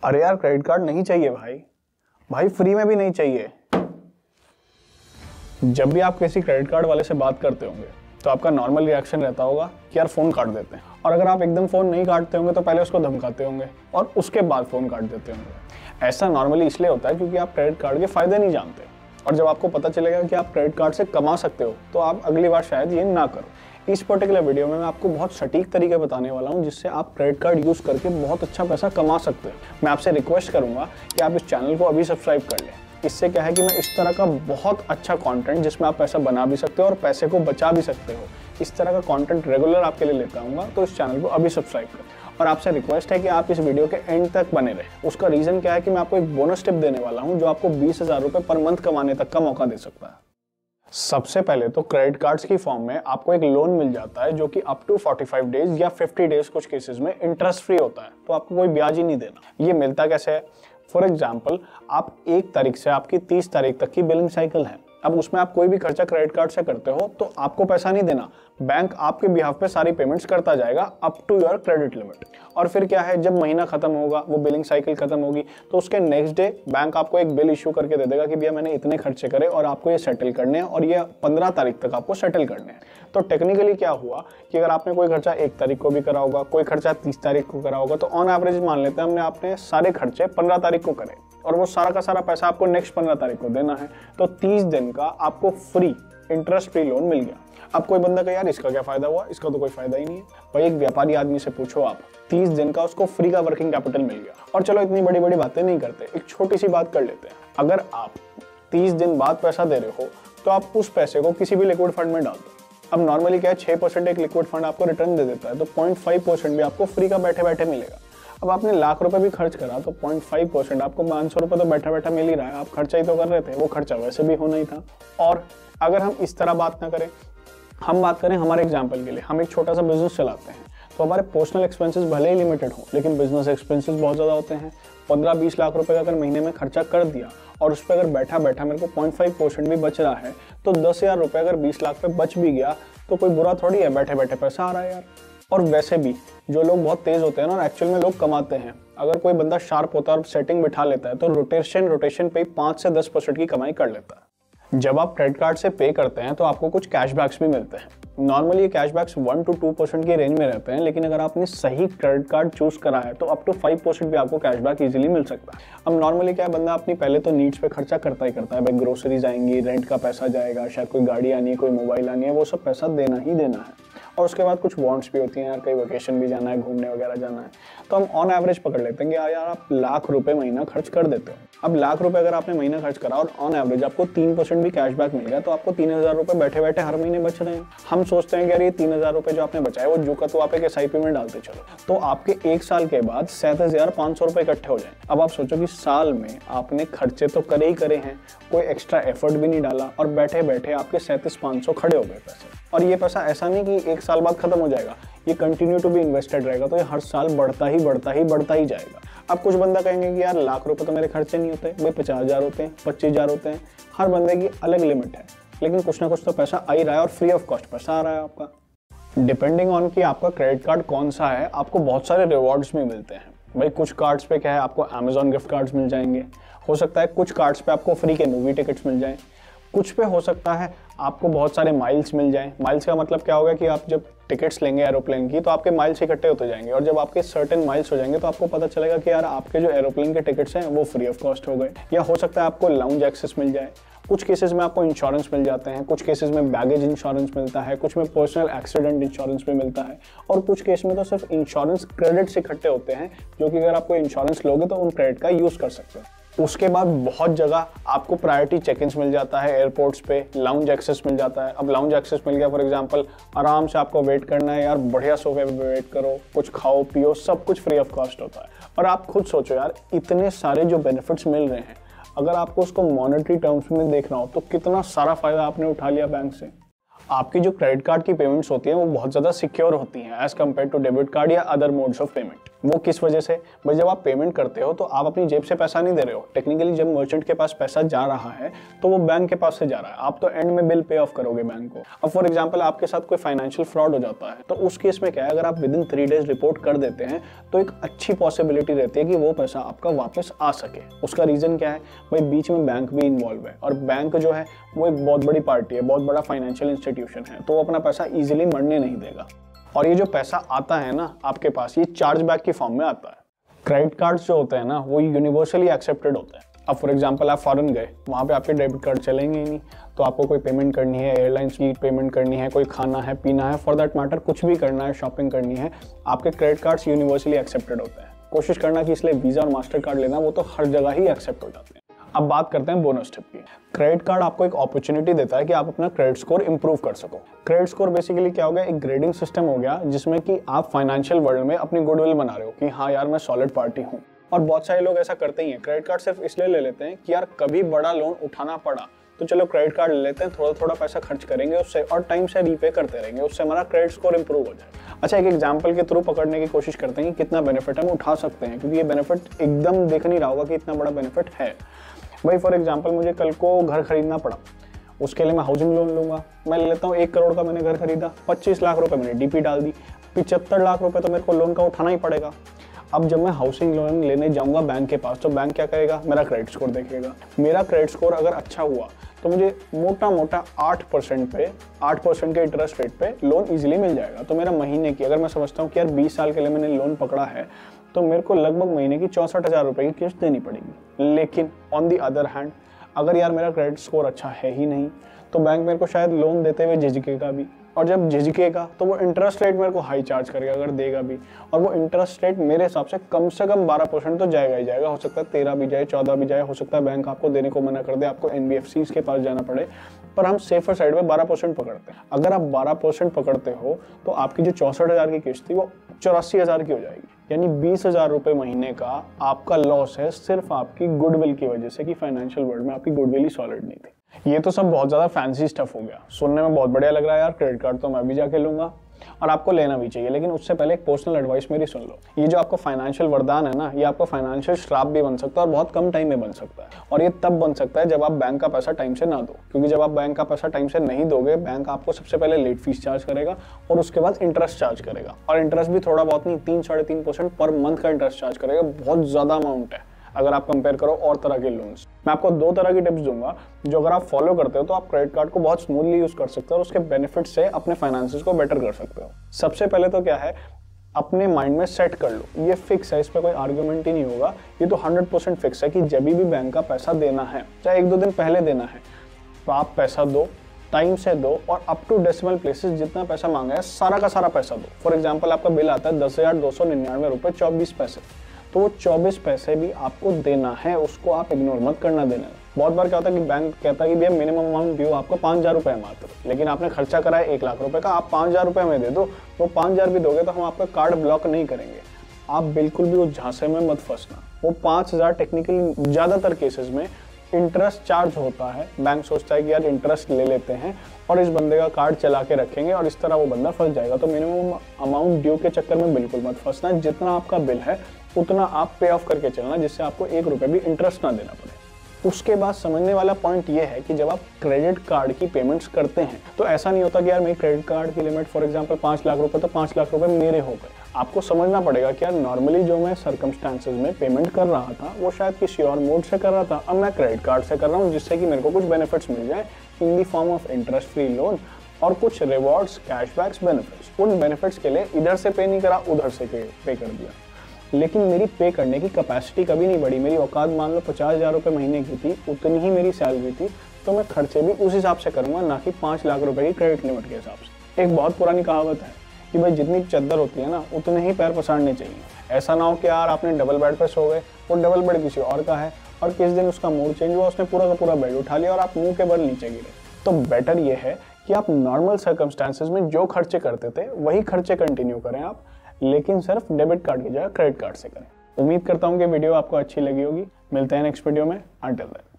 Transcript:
अरे यार credit card नहीं चाहिए भाई, भाई फ्री में भी नहीं चाहिए। जब भी आप किसी क्रेडिट कार्ड वाले से बात करते होंगे तो आपका नॉर्मल रिएक्शन रहता होगा कि यार फ़ोन काट देते हैं, और अगर आप एकदम फ़ोन नहीं काटते होंगे तो पहले उसको धमकाते होंगे और उसके बाद फ़ोन काट देते होंगे। ऐसा नॉर्मली इसलिए होता है क्योंकि आप क्रेडिट कार्ड के फ़ायदे नहीं जानते, और जब आपको पता चलेगा कि आप क्रेडिट कार्ड से कमा सकते हो तो आप अगली बार शायद ये ना करो। इस पर्टिकुलर वीडियो में मैं आपको बहुत सटीक तरीके बताने वाला हूं जिससे आप क्रेडिट कार्ड यूज़ करके बहुत अच्छा पैसा कमा सकते हो। मैं आपसे रिक्वेस्ट करूंगा कि आप इस चैनल को अभी सब्सक्राइब कर लें। इससे क्या है कि मैं इस तरह का बहुत अच्छा कंटेंट जिसमें आप पैसा बना भी सकते हो और पैसे को बचा भी सकते हो, इस तरह का कंटेंट रेगुलर आपके लिए लेता हूँ, तो इस चैनल को अभी सब्सक्राइब करें। और आपसे रिक्वेस्ट है कि आप इस वीडियो के एंड तक बने रहें। उसका रीज़न क्या है कि मैं आपको एक बोनस टिप देने वाला हूँ जो आपको 20,000 रुपये पर मंथ कमाने तक का मौका दे सकता है। सबसे पहले तो क्रेडिट कार्ड्स की फॉर्म में आपको एक लोन मिल जाता है जो कि अप टू 45 डेज या 50 डेज कुछ केसेस में इंटरेस्ट फ्री होता है, तो आपको कोई ब्याज ही नहीं देना। ये मिलता कैसे है? फॉर एग्जाम्पल, आप 1 तारीख से आपकी 30 तारीख तक की बिलिंग साइकिल है। अब उसमें आप कोई भी खर्चा क्रेडिट कार्ड से करते हो तो आपको पैसा नहीं देना, बैंक आपके बिहाफ पे सारी पेमेंट्स करता जाएगा up to your credit limit. और फिर क्या है, जब महीना खत्म होगा, वो बिलिंग साइकिल खत्म होगी, तो उसके नेक्स्ट डे बैंक आपको एक बिल इशू करके दे देगा कि भैया मैंने इतने खर्चे करे और आपको ये सेटल करने हैं, और ये 15 तारीख तक आपको सेटल करने हैं। तो टेक्निकली क्या हुआ कि अगर आपने कोई खर्चा 1 तारीख को भी करा होगा, कोई खर्चा 30 तारीख को करा होगा, तो ऑन एवरेज मान लेते हैं हमने आपने सारे खर्चे 15 तारीख को करे और वो सारा का सारा पैसा आपको नेक्स्ट 15 तारीख को देना है, तो 30 दिन का आपको फ्री इंटरेस्ट फ्री लोन मिल गया। अब कोई बंदा कहे यार इसका क्या फायदा हुआ, इसका तो कोई फायदा ही नहीं है। भाई एक व्यापारी आदमी से पूछो आप, 30 दिन का उसको फ्री का वर्किंग कैपिटल मिल गया। और चलो इतनी बड़ी बड़ी बातें नहीं करते, एक छोटी सी बात कर लेते हैं। अगर आप 30 दिन बाद पैसा दे रहे हो तो आप उस पैसे को किसी भी लिक्विड फंड में डाल दो। अब नॉर्मली क्या है, 6% एक लिक्विड फंड आपको रिटर्न दे देता है, तो 0.5% भी आपको फ्री का बैठे बैठे मिलेगा। अब आपने लाख रुपए भी खर्च करा तो 0.5% आपको 500 रुपए तो बैठा बैठा मिल ही रहा है। आप खर्चा ही तो कर रहे थे, वो खर्चा वैसे भी होना ही था। और अगर हम इस तरह बात ना करें, हम बात करें हमारे एग्जाम्पल के लिए, हम एक छोटा सा बिजनेस चलाते हैं, तो हमारे पर्सनल एक्सपेंसेस भले ही लिमिटेड हो लेकिन बिजनेस एक्सपेंसेस बहुत ज़्यादा होते हैं। 15-20 लाख रुपए का अगर महीने में खर्चा कर दिया और उस पर अगर बैठा बैठा मेरे को 0.5% भी बच रहा है, तो 10,000 रुपये अगर 20 लाख पे बच भी गया तो कोई बुरा थोड़ी है, बैठे बैठे पैसा आ रहा है यार। और वैसे भी जो लोग बहुत तेज होते हैं ना, और एक्चुअल में लोग कमाते हैं, अगर कोई बंदा शार्प होता है और सेटिंग बिठा लेता है तो रोटेशन पे 5 से 10% की कमाई कर लेता है। जब आप क्रेडिट कार्ड से पे करते हैं तो आपको कुछ कैशबैक्स भी मिलते हैं। नॉर्मली ये कैशबैक्स 1 to 2% की रेंज में रहते हैं, लेकिन अगर आपने सही क्रेडिट कार्ड चूज करा है तो अप टू 5% भी आपको कैशबैक इजीली मिल सकता है। अब नॉर्मली क्या है, बंदा अपनी पहले तो नीड्स पे खर्चा करता ही करता है। भाई ग्रोसरीज आएंगी, रेंट का पैसा जाएगा, शायद कोई गाड़ी आनी है, कोई मोबाइल आनी है, वो सब पैसा देना ही देना है। और उसके बाद कुछ वांट्स भी होती हैं, यार कहीं वेकेशन भी जाना है, घूमने वगैरह जाना है, तो हम ऑन एवरेज पकड़ लेते हैं कि यार आप लाख रुपए महीना खर्च कर देते हो। अब लाख रुपए अगर आपने महीना खर्च करा और ऑन एवरेज आपको 3% भी कैशबैक मिल गया, तो आपको 3,000 रुपये बैठे बैठे हर महीने बच रहे हैं। हम सोचते हैं कि यार ये 3,000 रुपये जो आपने बचाए वो जो का तो आप एक SIP में डालते चलो, तो आपके 1 साल के बाद 37,500 रुपये इकट्ठे हो जाए। अब आप सोचो कि साल में आपने खर्चे तो करे ही करे हैं, कोई एक्स्ट्रा एफर्ट भी नहीं डाला, और बैठे बैठे आपके 37,500 खड़े हो गए पैसे। और ये पैसा ऐसा नहीं कि 1 साल बाद खत्म हो जाएगा, ये कंटिन्यू टू बी इन्वेस्टेड रहेगा, तो ये हर साल बढ़ता ही जाएगा। अब कुछ बंदा कहेंगे कि यार लाख रुपए तो मेरे खर्चे नहीं होते, भाई 50,000 होते हैं, 25,000 होते हैं, हर बंदे की अलग लिमिट है, लेकिन कुछ ना कुछ तो पैसा आ ही रहा है और फ्री ऑफ कॉस्ट पैसा आ रहा है आपका। डिपेंडिंग ऑन कि आपका क्रेडिट कार्ड कौन सा है, आपको बहुत सारे रिवॉर्ड्स भी मिलते हैं। भाई कुछ कार्ड्स पे क्या है, आपको Amazon गिफ्ट कार्ड्स मिल जाएंगे, हो सकता है कुछ कार्ड्स पे आपको फ्री के मूवी टिकट्स मिल जाएं, कुछ पे हो सकता है आपको बहुत सारे माइल्स मिल जाएं। माइल्स का मतलब क्या होगा कि आप जब टिकट्स लेंगे एरोप्लेन की तो आपके माइल्स इकट्ठे होते जाएंगे, और जब आपके सर्टेन माइल्स हो जाएंगे तो आपको पता चलेगा कि यार आपके जो एरोप्लेन के टिकट्स हैं वो फ्री ऑफ कॉस्ट हो गए। या हो सकता है आपको लाउंज एक्सेस मिल जाए, कुछ केसेस में आपको इंश्योरेंस मिल जाते हैं, कुछ केसेस में बैगेज इंश्योरेंस मिलता है, कुछ में पर्सनल एक्सीडेंट इंश्योरेंस भी मिलता है, और कुछ केस में तो सिर्फ इंश्योरेंस क्रेडिट्स इकट्ठे होते हैं जो कि अगर आपको इंश्योरेंस लोगे तो उन क्रेडिट का यूज कर सकते हो। उसके बाद बहुत जगह आपको प्रायोरिटी चेक-इन्स मिल जाता है एयरपोर्ट्स पे, लाउंज एक्सेस मिल जाता है। अब लाउंज एक्सेस मिल गया, फॉर एग्जांपल आराम से आपको वेट करना है यार, बढ़िया सोफे पे वेट करो, कुछ खाओ पियो, सब कुछ फ्री ऑफ कॉस्ट होता है। और आप खुद सोचो यार, इतने सारे जो बेनिफिट्स मिल रहे हैं, अगर आपको उसको मॉनेटरी टर्म्स में देखना हो तो कितना सारा फायदा आपने उठा लिया बैंक से। आपकी जो क्रेडिट कार्ड की पेमेंट्स होती हैं वो बहुत ज़्यादा सिक्योर होती हैं as compare to debit card या अदर मोड्स ऑफ पेमेंट। वो किस वजह से? भाई जब आप पेमेंट करते हो तो आप अपनी जेब से पैसा नहीं दे रहे हो। टेक्निकली जब मर्चेंट के पास पैसा जा रहा है तो वो बैंक के पास से जा रहा है, आप तो एंड में बिल पे ऑफ करोगे बैंक को। अब फॉर एग्जांपल आपके साथ कोई फाइनेंशियल फ्रॉड हो जाता है तो उस केस में क्या है, अगर आप विद इन 3 डेज रिपोर्ट कर देते हैं तो एक अच्छी पॉसिबिलिटी रहती है कि वो पैसा आपका वापस आ सके। उसका रीजन क्या है? भाई बीच में बैंक भी इन्वॉल्व है और बैंक जो है वो एक बहुत बड़ी पार्टी है, बहुत बड़ा फाइनेंशियल इंस्टीट्यूशन है, तो वो अपना पैसा ईजिली मरने नहीं देगा। और ये जो पैसा आता है ना आपके पास, ये चार्ज बैक की फॉर्म में आता है। क्रेडिट कार्ड्स जो होते हैं ना वो यूनिवर्सली एक्सेप्टेड होते हैं। अब फॉर एग्जांपल आप फॉरेन गए, वहाँ पे आपके डेबिट कार्ड चलेंगे ही नहीं, तो आपको कोई पेमेंट करनी है, एयरलाइंस की पेमेंट करनी है, कोई खाना है पीना है, फॉर दैट मैटर कुछ भी करना है, शॉपिंग करनी है, आपके क्रेडिट कार्ड्स यूनिवर्सली एक्सेप्टेड होते हैं। कोशिश करना कि इसलिए वीज़ा और मास्टर कार्ड लेना, वो तो हर जगह ही एक्सेप्ट हो जाते हैं। अब बात करते हैं बोनस टिप की। क्रेडिट कार्ड आपको एक अपॉर्चुनिटी देता है कि आप अपना क्रेडिट स्कोर इंप्रूव कर सको। क्रेडिट स्कोर बेसिकली क्या हो गया, एक ग्रेडिंग सिस्टम हो गया जिसमें कि आप फाइनेंशियल वर्ल्ड में अपनी गुडविल बना रहे हो कि हाँ यार मैं सॉलिड पार्टी हूँ। और बहुत सारे लोग ऐसा करते ही हैं, क्रेडिट कार्ड सिर्फ इसलिए ले लेते हैं कि यार कभी बड़ा लोन उठाना पड़ा तो चलो क्रेडिट कार्ड ले लेते हैं, थोड़ा थोड़ा पैसा खर्च करेंगे उससे और टाइम से रीपे करते रहेंगे, उससे हमारा क्रेडिट स्कोर इंप्रूव हो जाए। अच्छा, एक एग्जांपल के थ्रू पकड़ने की कोशिश करते हैं कि कितना बेनिफिट हम उठा सकते हैं, क्योंकि ये बेनिफिट एकदम देख नहीं रहा होगा कि इतना बड़ा बेनिफिट है। भाई फॉर एग्जांपल मुझे कल को घर खरीदना पड़ा, उसके लिए मैं हाउसिंग लोन लूंगा। मैं ले लेता हूँ 1 करोड़ का मैंने घर खरीदा, 25 लाख रुपए मैंने डीपी डाल दी, 75 लाख रुपए तो मेरे को लोन का उठाना ही पड़ेगा। अब जब मैं हाउसिंग लोन लेने जाऊंगा बैंक के पास तो बैंक क्या करेगा, मेरा क्रेडिट स्कोर देखेगा। मेरा क्रेडिट स्कोर अगर अच्छा हुआ तो मुझे मोटा मोटा 8% के इंटरेस्ट रेट पे लोन इजीली मिल जाएगा। तो मेरा महीने की, अगर मैं समझता हूँ कि यार 20 साल के लिए मैंने लोन पकड़ा है तो मेरे को लगभग महीने की 64,000 रुपए की किस्त देनी पड़ेगी। लेकिन ऑन दी अदर हैंड अगर यार मेरा क्रेडिट स्कोर अच्छा है ही नहीं तो बैंक मेरे को शायद लोन देते हुए झिझकेगा भी, और जब झिझकेगा तो वो इंटरेस्ट रेट मेरे को हाई चार्ज करेगा अगर देगा भी, और वो इंटरेस्ट रेट मेरे हिसाब से कम 12% तो जाएगा ही जाएगा। हो सकता है 13 भी जाए, 14 भी जाए, हो सकता है बैंक आपको देने को मना कर दे, आपको NBFCs के पास जाना पड़े, पर हम सेफर साइड में 12% पकड़ते हैं। अगर आप 12% पकड़ते हो तो आपकी जो 64,000 की किस्त थी वो 84,000 की हो जाएगी, यानी 20,000 रुपए महीने का आपका लॉस है सिर्फ आपकी गुडविल की वजह से कि फाइनेंशियल वर्ल्ड में आपकी गुडविल ही सॉलिड नहीं थी। ये तो सब बहुत ज़्यादा फैंसी स्टफ हो गया, सुनने में बहुत बढ़िया लग रहा है यार, क्रेडिट कार्ड तो मैं भी जाके लूंगा और आपको लेना भी चाहिए, लेकिन उससे पहले एक पर्सनल एडवाइस मेरी सुन लो। ये जो आपका फाइनेंशियल वरदान है ना, ये आपका फाइनेंशियल श्राप भी बन सकता है और बहुत कम टाइम में बन सकता है। और ये तब बन सकता है जब आप बैंक का पैसा टाइम से ना दो, क्योंकि जब आप बैंक का पैसा टाइम से नहीं दोगे बैंक आपको सबसे पहले लेट फीस चार्ज करेगा और उसके बाद इंटरेस्ट चार्ज करेगा, और इंटरेस्ट भी थोड़ा बहुत नहीं, 3-3.5% पर मंथ का इंटरेस्ट चार्ज करेगा। बहुत ज़्यादा अमाउंट है अगर आप कंपेयर करो और तरह के लोन्स। मैं आपको 2 तरह की टिप्स दूंगा जो अगर आप फॉलो करते हो तो आप क्रेडिट कार्ड को बहुत स्मूथली यूज कर सकते हो और उसके बेनिफिट से अपने फाइनेंसेस को बेटर कर सकते हो। सबसे पहले तो क्या है, अपने माइंड में सेट कर लो, ये फिक्स है, इस पर कोई आर्ग्यूमेंट ही नहीं होगा, ये तो 100% फिक्स है कि जब भी बैंक का पैसा देना है, चाहे 1-2 दिन पहले देना है, तो आप पैसा दो, टाइम से दो और अप टू डेसिमल प्लेसेस जितना पैसा मांगा है सारा का सारा पैसा दो। फॉर एग्जाम्पल आपका बिल आता है 10,299 रुपये 24 पैसे, तो वो 24 पैसे भी आपको देना है, उसको आप इग्नोर मत करना देना है। बहुत बार क्या होता है कि बैंक कहता है कि भैया मिनिमम अमाउंट ड्यू आपको 5,000 रुपये मात्र, लेकिन आपने खर्चा करा है 1 लाख रुपए का, आप 5,000 रुपये में दे दो, वो 5,000 भी दोगे तो हम आपका कार्ड ब्लॉक नहीं करेंगे। आप बिल्कुल भी उस झांसे में मत फंसना। वो 5,000 टेक्निकली ज़्यादातर केसेस में इंटरेस्ट चार्ज होता है, बैंक सोचता है कि यार इंटरेस्ट ले लेते हैं और इस बंदे का कार्ड चला के रखेंगे और इस तरह वो बंदा फंस जाएगा। तो मिनिमम अमाउंट ड्यू के चक्कर में बिल्कुल मत फंसना, जितना आपका बिल है उतना आप पे ऑफ करके चलना, जिससे आपको 1 रुपये भी इंटरेस्ट ना देना पड़े। उसके बाद समझने वाला पॉइंट ये है कि जब आप क्रेडिट कार्ड की पेमेंट्स करते हैं तो ऐसा नहीं होता कि यार मेरी क्रेडिट कार्ड की लिमिट फॉर एग्जांपल 5 लाख रुपए, तो 5 लाख रुपए मेरे हो गए। आपको समझना पड़ेगा कि यार नॉर्मली जो मैं सर्कमस्टांसेस में पेमेंट कर रहा था वो शायद किसी और मोड से कर रहा था, अब मैं क्रेडिट कार्ड से कर रहा हूँ, जिससे कि मेरे को कुछ बेनिफिट्स मिल जाए in the form of interest free loan और कुछ रिवॉर्ड्स, कैशबैक्स, बेनिफिट्स। उन बेनिफिट्स के लिए इधर से पे नहीं करा, उधर से पे कर दिया, लेकिन मेरी पे करने की कैपेसिटी कभी नहीं बढ़ी। मेरी औकात मान लो 50,000 रुपये महीने की थी, उतनी ही मेरी सैलरी थी, तो मैं खर्चे भी उस हिसाब से करूँगा, ना कि 5 लाख रुपए की क्रेडिट लिमिट के हिसाब से। एक बहुत पुरानी कहावत है कि भाई जितनी चद्दर होती है ना उतने ही पैर पसारने चाहिए। ऐसा ना हो कि यार आपने डबल बेड पर सो गए, वो डबल बेड किसी और का है और किस दिन उसका मूड चेंज हुआ, उसने पूरा का पूरा बेड उठा लिया और आप मुंह के बल नीचे गिरे। तो बेटर ये है कि आप नॉर्मल सर्कमस्टांसेस में जो खर्चे करते थे वही खर्चे कंटिन्यू करें आप, लेकिन सिर्फ डेबिट कार्ड की जगह क्रेडिट कार्ड से करें। उम्मीद करता हूँ कि वीडियो आपको अच्छी लगी होगी। मिलते हैं नेक्स्ट वीडियो में, अंटिल देन।